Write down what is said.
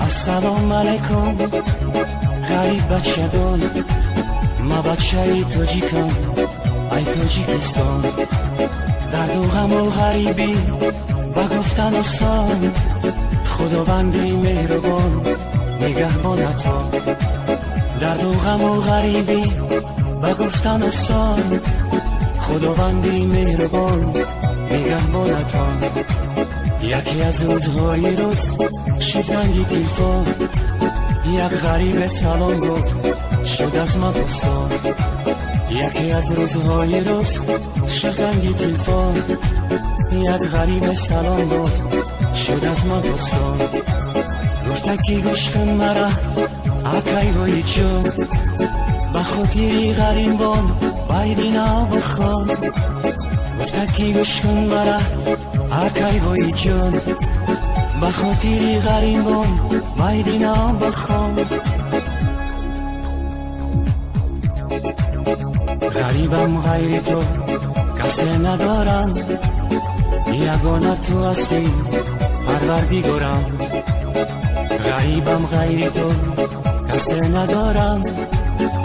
السلام علیکم غریب بچه دون ما بچه ای تاجیکم ای تاجیکستان درد و غم و غریبی و گفتن آسان خداوندی مهربان نگهبانتا درد و غم و غریبی و گفتن آسان خداوندی مهربان نگهبانتا یکی از روزهای روز شیزنگی تلفن یک غریب سلام گفت شد از ما پرسان یکی از روزهای روز شیزنگی تلفن یک غریب سلام گفت شد از ما پرسان گفت کی گوش کن مرا اکای وای جون با خاطری غریبان بایدینا بخوان گفت کی گوش کن مرا اکای وای جون با خاطری غریبان بایدینا بخوان غریبم غیر تو کسی ندارم یگانه تو هستی پروردگارم غریبم غیر تو کسی ندارم